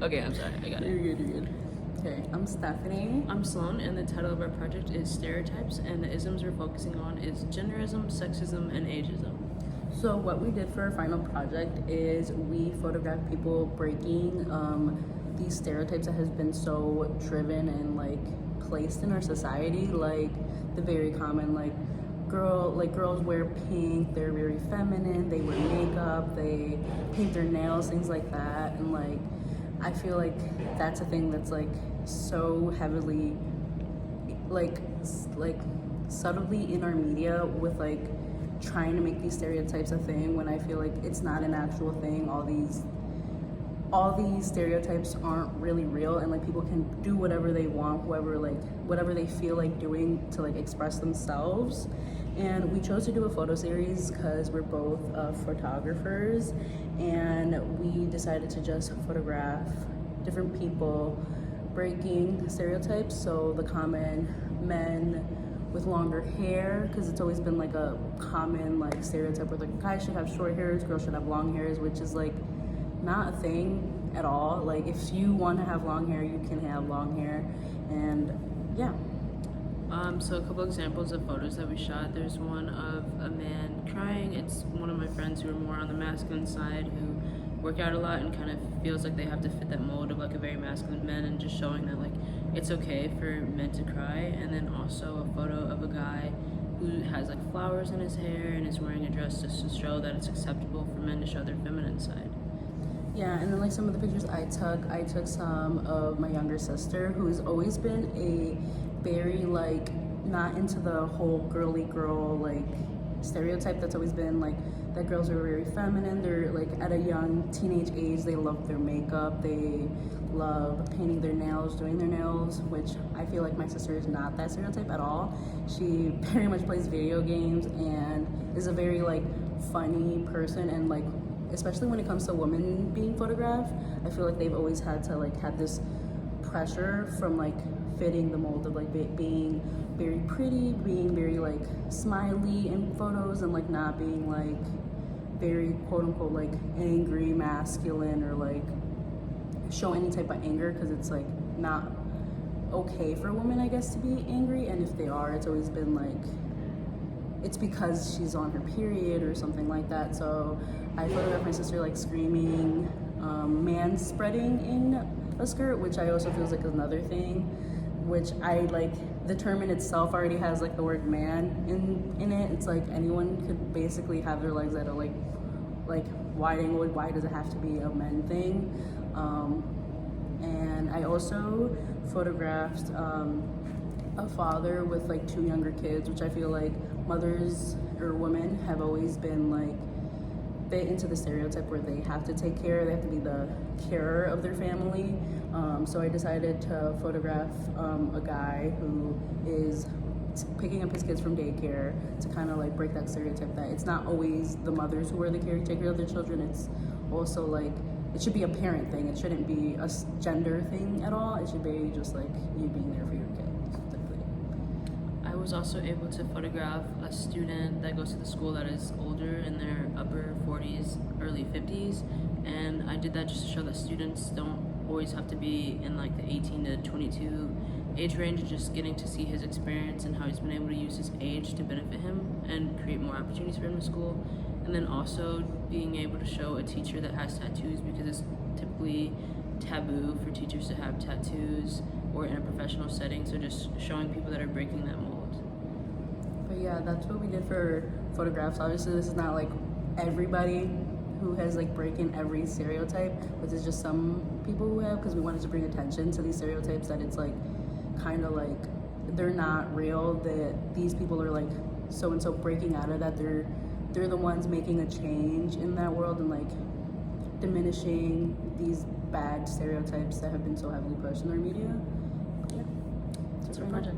Okay, I'm sorry. I got it. You're good. Okay, I'm Stephanie. I'm Sloan, and the title of our project is Stereotypes, and the isms we're focusing on is genderism, sexism, and ageism. So what we did for our final project is we photographed people breaking these stereotypes that has been so driven and like placed in our society, like the very common girls wear pink, they're very feminine, they wear makeup, they paint their nails, things like that. And like I feel like that's a thing that's like so heavily like subtly in our media, with like trying to make these stereotypes a thing when I feel like it's not an actual thing. All these stereotypes aren't really real, and like people can do whatever they want, whatever they feel like doing to like express themselves. And we chose to do a photo series because we're both photographers, and we decided to just photograph different people breaking stereotypes. So the common men with longer hair, because it's always been like a common like stereotype where like guys should have short hairs, girls should have long hairs, which is like not a thing at all. Like if you want to have long hair, you can have long hair. And yeah. So a couple examples of photos that we shot. There's one of a man crying. It's one of my friends who are more on the masculine side, who work out a lot and kind of feels like they have to fit that mold of like a very masculine man, and just showing that like it's okay for men to cry. And then also a photo of a guy who has like flowers in his hair and is wearing a dress just to show that it's acceptable for men to show their feminine side. Yeah, and then like some of the pictures I took some of my younger sister, who's always been a very like not into the whole girly girl like stereotype that's always been like that girls are very feminine. They're like at a young teenage age, they love their makeup, they love painting their nails, doing their nails, which I feel like my sister is not that stereotype at all. She very much plays video games and is a very like funny person, and like especially when it comes to women being photographed, I feel like they've always had to like have this pressure from like fitting the mold of like being very pretty, being very like smiley in photos, and like not being like very quote unquote like angry masculine, or like show any type of anger, because it's like not okay for women, I guess, to be angry. And if they are, it's always been like it's because she's on her period or something like that. So I photographed my sister like screaming, man spreading in a skirt, which I also feels like another thing, which I like the term in itself already has like the word man in it. It's like anyone could basically have their legs at a like wide angle. Why does it have to be a men thing? And I also photographed a father with like 2 younger kids, which I feel like mothers or women have always been like fit into the stereotype where they have to take care, they have to be the carer of their family. So I decided to photograph a guy who is picking up his kids from daycare, to kind of like break that stereotype that it's not always the mothers who are the caretaker of their children. It's also like it should be a parent thing. It shouldn't be a gender thing at all. It should be just like you being there for your kids. I was also able to photograph a student that goes to the school that is older, in their upper 40s, early 50s, and I did that just to show that students don't always have to be in like the 18 to 22 age range, just getting to see his experience and how he's been able to use his age to benefit him and create more opportunities for him in school. And then also being able to show a teacher that has tattoos, because it's typically taboo for teachers to have tattoos or in a professional setting, so just showing people that are breaking that mold. But yeah, that's what we did for photographs. Obviously this is not like everybody who has like breaking every stereotype, but there's just some people who have, because we wanted to bring attention to these stereotypes that it's like kind of like they're not real, that these people are like so and so breaking out of that, they're the ones making a change in that world, and like diminishing these bad stereotypes that have been so heavily pushed in our media. Yeah, That's our project.